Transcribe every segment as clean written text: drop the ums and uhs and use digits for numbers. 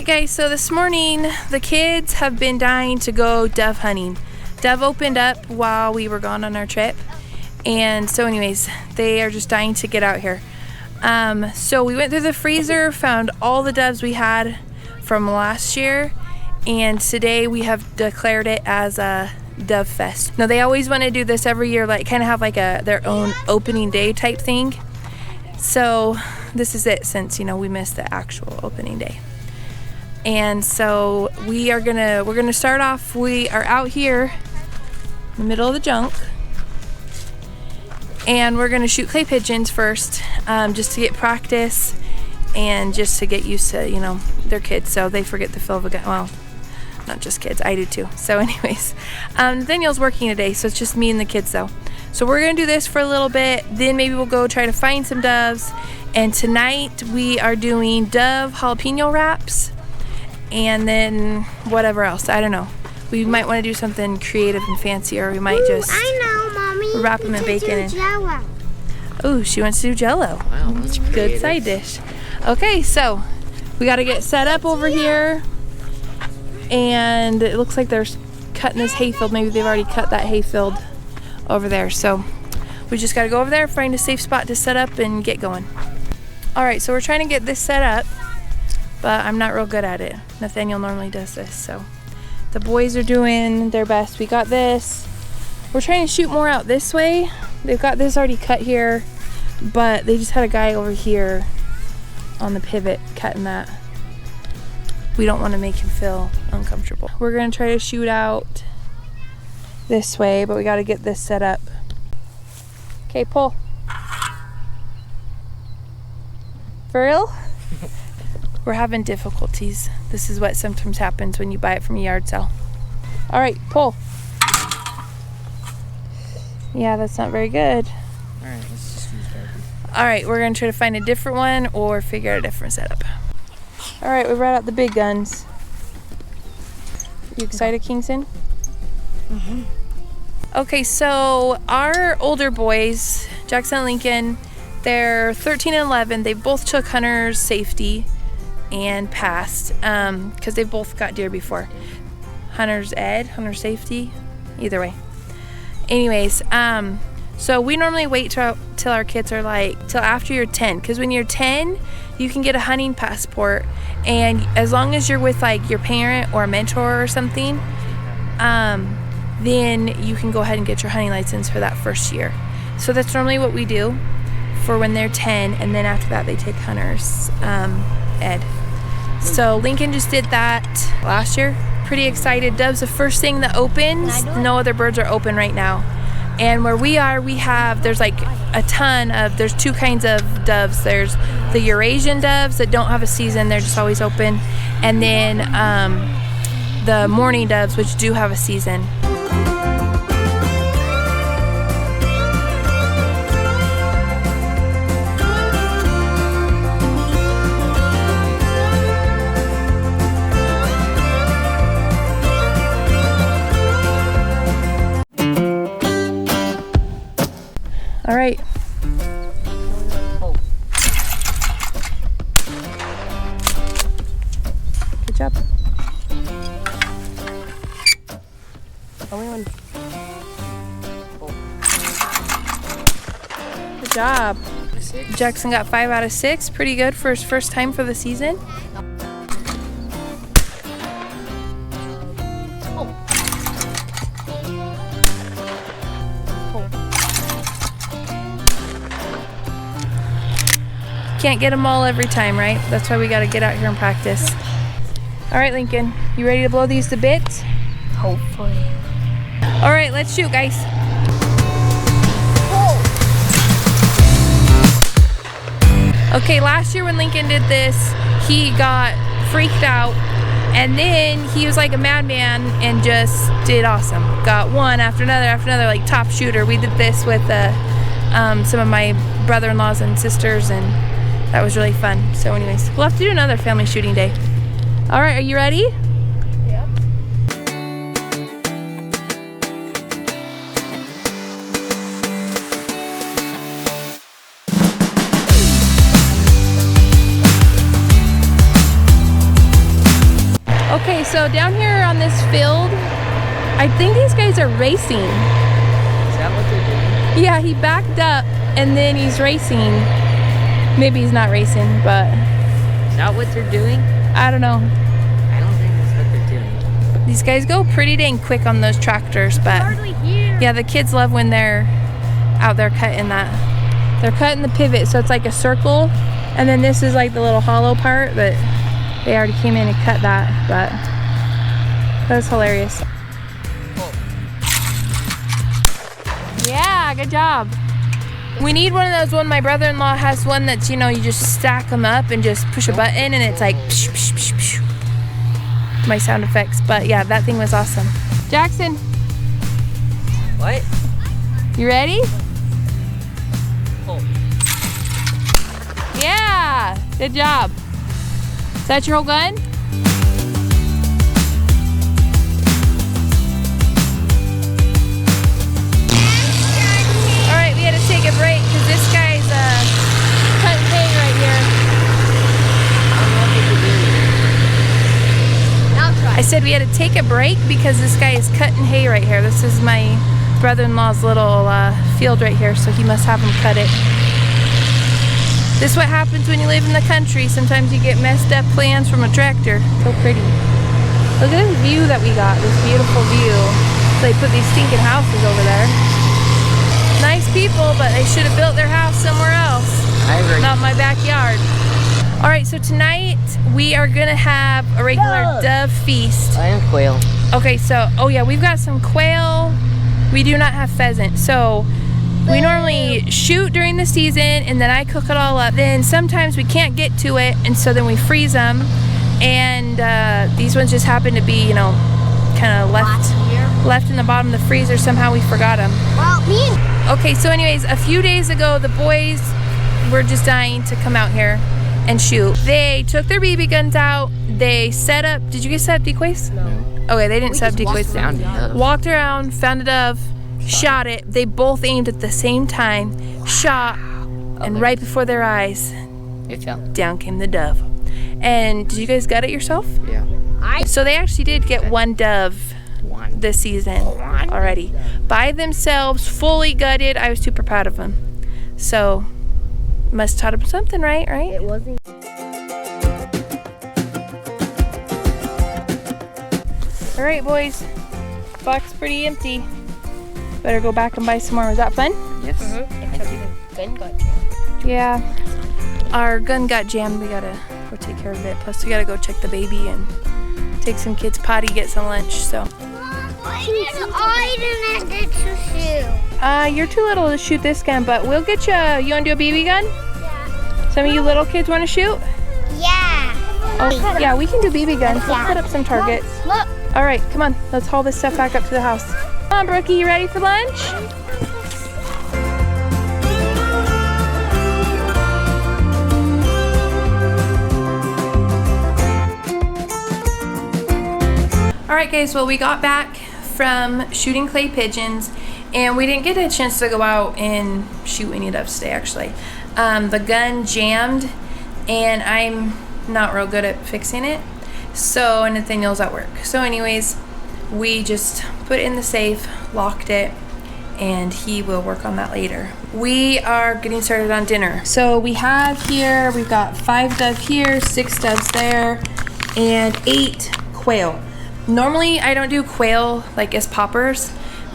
Alright guys, so this morning the kids have been dying to go dove hunting. Dove opened up while we were gone on our trip, and so anyways, they are just dying to get out here. So we went through the freezer, found all the doves we had from last year, and today we have declared it as a Dove Fest. Now they always want to do this every year, like kind of have like their own opening day type thing. So this is it, since we missed the actual opening day. And so we're gonna start off. We are out here in the middle of the junk, and we're gonna shoot clay pigeons first, just to get practice and just to get used to, they're kids, so they forget the feel of a gun. Well, not just kids, I do too. So anyways, Nathaniel's working today, so it's just me and the kids though. So we're gonna do this for a little bit, then maybe we'll go try to find some doves. And tonight we are doing dove jalapeno wraps, and then whatever else, I don't know. We might want to do something creative and fancy, or we might just Mommy. Wrap them in bacon. Jello. Oh, she wants to do Jello. Wow, that's creative. Good side dish. Okay, so we got to get set up over here, and it looks like they're cutting this hayfield. Maybe they've already cut that hayfield over there. So we just got to go over there, find a safe spot to set up, and get going. All right, so we're trying to get this set up, but I'm not real good at it. Nathaniel normally does this, so the boys are doing their best. We got this. We're trying to shoot more out this way. They've got this already cut here, but they just had a guy over here on the pivot cutting that. We don't want to make him feel uncomfortable. We're gonna try to shoot out this way, but we got to get this set up. Okay, pull. For real? We're having difficulties. This is what sometimes happens when you buy it from a yard sale. All right, pull. Yeah, that's not very good. All right, let's just use that. All right, we're gonna try to find a different one or figure out a different setup. All right, we brought out the big guns. You excited, Kingston? Mm-hmm. Okay, so our older boys, Jackson and Lincoln, they're 13 and 11. They both took hunter's safety and passed, because they both got deer before. Hunter's ed, hunter safety, either way. Anyways, so we normally wait till our kids are till after you're 10, because when you're 10, you can get a hunting passport, and as long as you're with your parent or a mentor or something, then you can go ahead and get your hunting license for that first year. So that's normally what we do for when they're 10, and then after that they take hunter's ed. So Lincoln just did that last year. Pretty excited. Dove's the first thing that opens. No other birds are open right now. And where we are, there's a ton of, there's two kinds of doves. There's the Eurasian doves that don't have a season, they're just always open. And then the mourning doves, which do have a season. All right. Good job. Only one. Good job. Jackson got 5 out of 6. Pretty good for his first time for the season. Can't get them all every time, right? That's why we got to get out here and practice. All right, Lincoln, you ready to blow these to bits? Hopefully. All right, let's shoot, guys. Okay, last year when Lincoln did this, he got freaked out, and then he was like a madman and just did awesome. Got one after another, like top shooter. We did this with some of my brother-in-laws and sisters, and that was really fun. So anyways, we'll have to do another family shooting day. All right, are you ready? Yep. Okay, so down here on this field, I think these guys are racing. Is that what they're doing? Yeah, he backed up and then he's racing. Maybe he's not racing, but Is that what they're doing? I don't know. I don't think that's what they're doing. These guys go pretty dang quick on those tractors, but Hardly here. yeah, the kids love when they're out there cutting that. They're cutting the pivot, so it's like a circle, and then this is like the little hollow part that they already came in and cut that, but that was hilarious. Yeah, good job. We need one of those. One, my brother-in-law has one that's, you know, you just stack them up and just push a button and it's like psh, psh, psh, psh. My sound effects. But yeah, that thing was awesome. Jackson, What? you ready? Oh. Yeah, good job. Is that your whole gun? All right, we had to take a break because this guy's cutting hay right here. I'll try. I said we had to take a break because this guy is cutting hay right here. This is my brother-in-law's little field right here, so he must have him cut it. This is what happens when you live in the country. Sometimes you get messed up plans from a tractor. So pretty. Look at this view that we got, this beautiful view. They put these stinking houses over there. Nice people, but they should have built their house somewhere else. I agree. Not my backyard. All right, so tonight we are gonna have a regular dove feast. I am quail. Okay, so, oh yeah, we've got some quail. We do not have pheasant. So we normally shoot during the season and then I cook it all up. Then sometimes we can't get to it and so then we freeze them. And these ones just happen to be, you know, kind of left in the bottom of the freezer. Somehow we forgot them. Well, me and Okay, so anyways, a few days ago, the boys were just dying to come out here and shoot. They took their BB guns out. They set up, did you guys set up decoys? No. Okay, they didn't set up decoys. Found a dove. Walked around, found a dove, shot it. They both aimed at the same time, shot, and right before their eyes, It fell. down came the dove. And did you guys gut it yourself? Yeah. So they actually did get one dove One. this season already. By themselves, fully gutted. I was super proud of them. So, must have taught them something, right? it wasn't. All right, boys. Box pretty empty. Better go back and buy some more. Was that fun? Yes. Except the gun got jammed. Yeah. Our gun got jammed. We gotta go take care of it. Plus, we gotta go check the baby and take some kids potty, get some lunch. So, I didn't get to shoot. you're too little to shoot this gun, but we'll get you. You wanna do a BB gun? Yeah. Some of you little kids wanna shoot? Yeah. Oh, yeah, we can do BB guns. We'll put up some targets. Look. All right, come on. Let's haul this stuff back up to the house. Come on, Brookie, you ready for lunch? All right, guys, well, we got back from shooting clay pigeons and we didn't get a chance to go out and shoot any doves today, actually. The gun jammed and I'm not real good at fixing it. So, and Nathaniel's at work. So anyways, we just put it in the safe, locked it, and he will work on that later. We are getting started on dinner. So we have here, we've got 5 dove here, 6 doves there, and 8 quail. Normally I don't do quail like as poppers,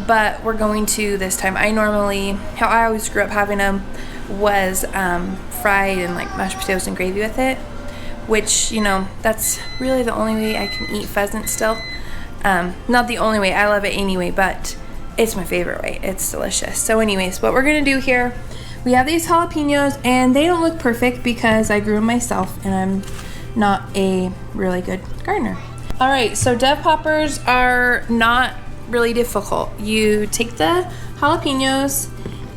but we're going to this time. How I always grew up having them was fried and like mashed potatoes and gravy with it, which, you know, that's really the only way I can eat pheasant still. Not the only way, I love it anyway, but it's my favorite way. It's delicious. So anyways, what we're gonna do here, we have these jalapenos and they don't look perfect because I grew them myself and I'm not a really good gardener. All right, so dove poppers are not really difficult. You take the jalapenos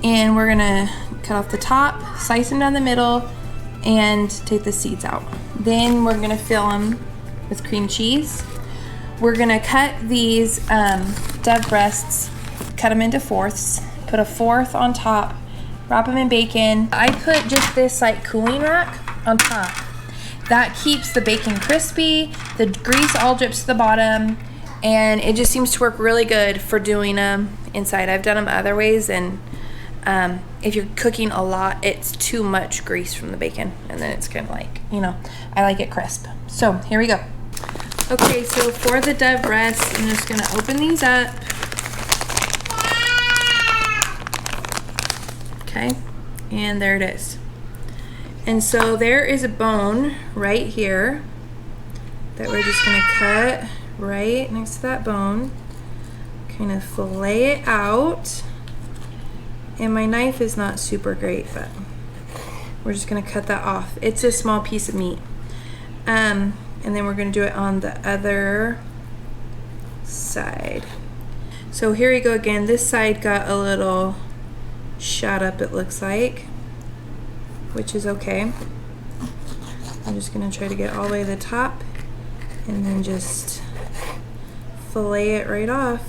and we're gonna cut off the top, slice them down the middle, and take the seeds out. Then we're gonna fill them with cream cheese. We're gonna cut these dove breasts, cut them into fourths, put a fourth on top, wrap them in bacon. I put just this like cooling rack on top. that keeps the bacon crispy, the grease all drips to the bottom, and it just seems to work really good for doing them inside. I've done them other ways, and if you're cooking a lot, it's too much grease from the bacon, and then it's kind of like, you know, I like it crisp. So here we go. Okay, so for the Dove breast, I'm just gonna open these up. Okay, and there it is. And so there is a bone right here that we're just gonna cut right next to that bone. Kind of fillet it out. And my knife is not super great, but we're just gonna cut that off. It's a small piece of meat. And then we're gonna do it on the other side. So here we go again. This side got a little shot up, it looks like, which is okay. I'm just gonna try to get all the way to the top and then just fillet it right off.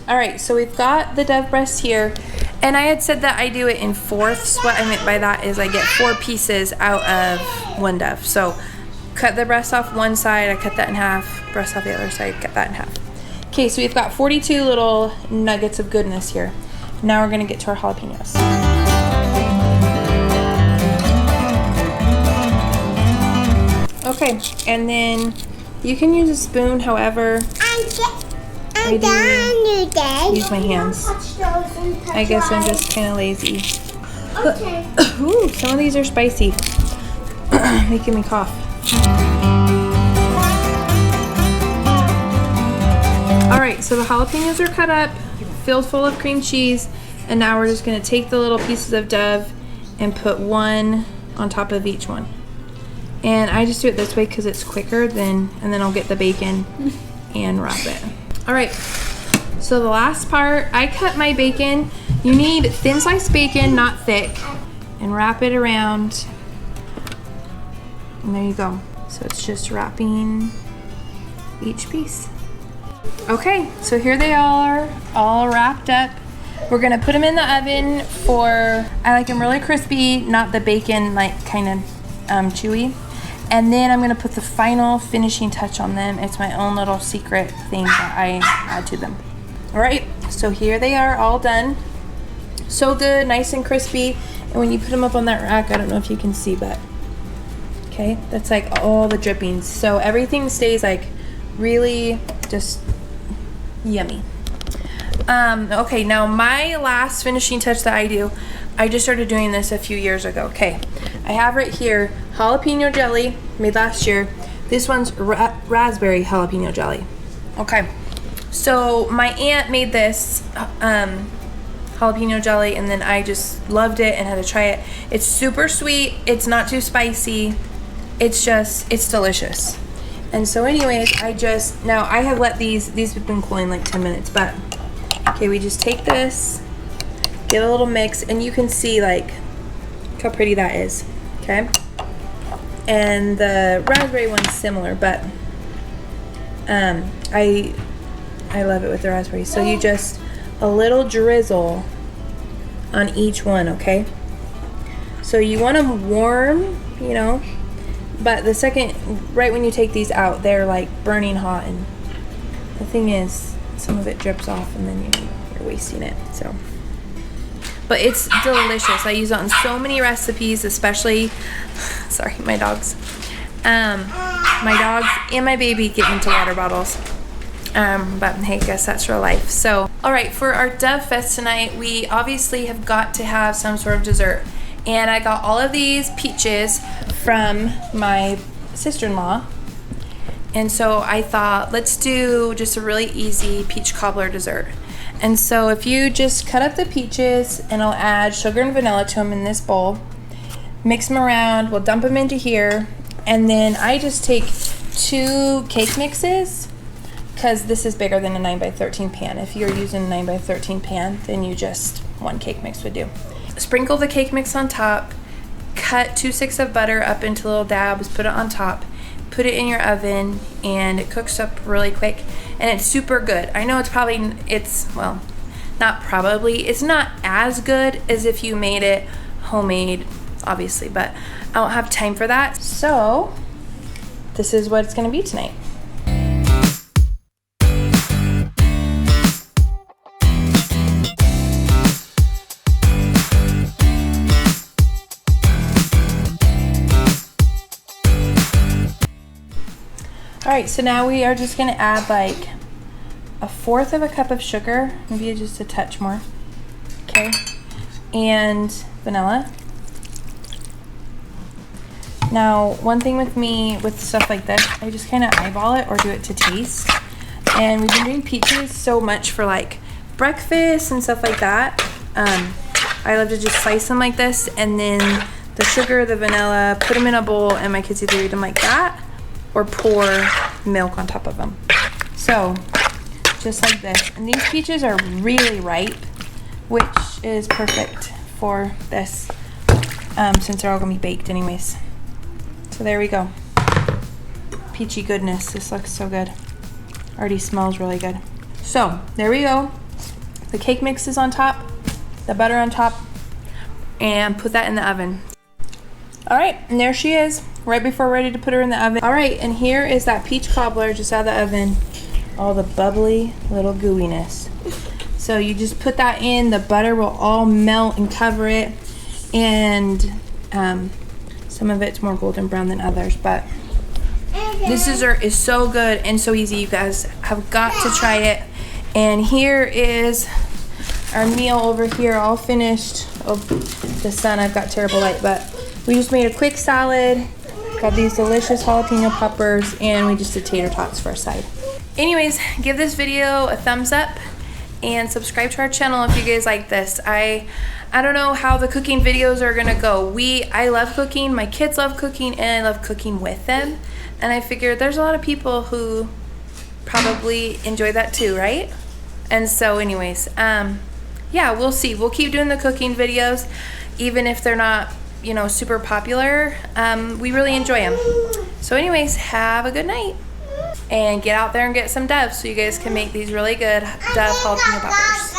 All right, so we've got the Dove breast here, and I had said that I do it in fourths. What I meant by that is I get 4 pieces out of one Dove. So cut the breast off one side, I cut that in half, breast off the other side, cut that in half. Okay, so we've got 42 little nuggets of goodness here. Now we're gonna get to our jalapenos. Okay, and then you can use a spoon, however. I'm done, use my hands. I guess I'm just kind of lazy. Okay. Ooh, some of these are spicy. Making me cough. Alright, so the jalapenos are cut up, filled full of cream cheese, and now we're just going to take the little pieces of Dove and put one on top of each one. And I just do it this way because it's quicker, and then I'll get the bacon and wrap it. Alright, so the last part, I cut my bacon. You need thin sliced bacon, not thick, and wrap it around. And there you go. So it's just wrapping each piece. Okay, so here they are, all wrapped up. We're gonna put them in the oven for, I like them really crispy, not the bacon like kind of chewy. And then I'm gonna put the final finishing touch on them. It's my own little secret thing that I add to them. All right, so here they are all done. So good, nice and crispy. And when you put them up on that rack, I don't know if you can see, but okay, that's like all the drippings. So everything stays like really just yummy. Okay, now my last finishing touch that I do, I just started doing this a few years ago. Okay, I have right here jalapeno jelly made last year. This one's raspberry jalapeno jelly. Okay, so my aunt made this jalapeno jelly, and then I just loved it and had to try it. It's super sweet, it's not too spicy, it's delicious. And so anyways, now I have let these have been cooling like 10 minutes, but okay, we just take this, get a little mix, and you can see like how pretty that is, okay? And the raspberry one's similar, but I love it with the raspberry. So you just, a little drizzle on each one, okay? So you want them warm, you know, but the second, right when you take these out, they're like burning hot, and the thing is, some of it drips off and then you're wasting it, so. But it's delicious. I use it on so many recipes, especially, sorry, my dogs. My dogs and my baby get into water bottles. But hey, I guess that's real life. So, all right, for our Dove Fest tonight, we obviously have got to have some sort of dessert. And I got all of these peaches from my sister-in-law. And so I thought, let's do just a really easy peach cobbler dessert. And so if you just cut up the peaches, and I'll add sugar and vanilla to them in this bowl, mix them around, we'll dump them into here, and then I just take 2 cake mixes, because this is bigger than a 9x13 pan. If you're using a 9x13 pan, then you just 1 cake mix would do. Sprinkle the cake mix on top, cut 2 sticks of butter up into little dabs, put it on top, put it in your oven, and it cooks up really quick, and it's super good. I know it's not probably, it's not as good as if you made it homemade, obviously, but I don't have time for that. So this is what it's gonna be tonight. All right, so now we are just gonna add like 1/4 of a cup of sugar, maybe just a touch more, okay, and vanilla. Now, one thing with me with stuff like this, I just kind of eyeball it or do it to taste. And we've been doing peaches so much for like breakfast and stuff like that. I love to just slice them like this, and then the sugar, the vanilla, put them in a bowl, and my kids either eat them like that or pour milk on top of them. So, just like this. And these peaches are really ripe, which is perfect for this, since they're all gonna be baked anyways. So there we go. Peachy goodness, this looks so good. Already smells really good. So, there we go. The cake mix is on top, the butter on top, and put that in the oven. All right, and there she is, right before we're ready to put her in the oven. All right, and here is that peach cobbler just out of the oven. All the bubbly little gooiness. So you just put that in, the butter will all melt and cover it, and some of it's more golden brown than others, but this dessert is so good and so easy. You guys have got to try it. And here is our meal over here, all finished. Oh, the sun, I've got terrible light, but we just made a quick salad, got these delicious jalapeno peppers, and we just did tater tots for a side. Anyways, give this video a thumbs up and subscribe to our channel if you guys like this. I don't know how the cooking videos are gonna go. I love cooking, my kids love cooking, and I love cooking with them. And I figured there's a lot of people who probably enjoy that too, right? And so anyways, yeah, we'll see. We'll keep doing the cooking videos, even if they're not, you know, super popular. We really enjoy them. So anyways, have a good night. And get out there and get some Dove so you guys can make these really good Dove jalapeno peppers.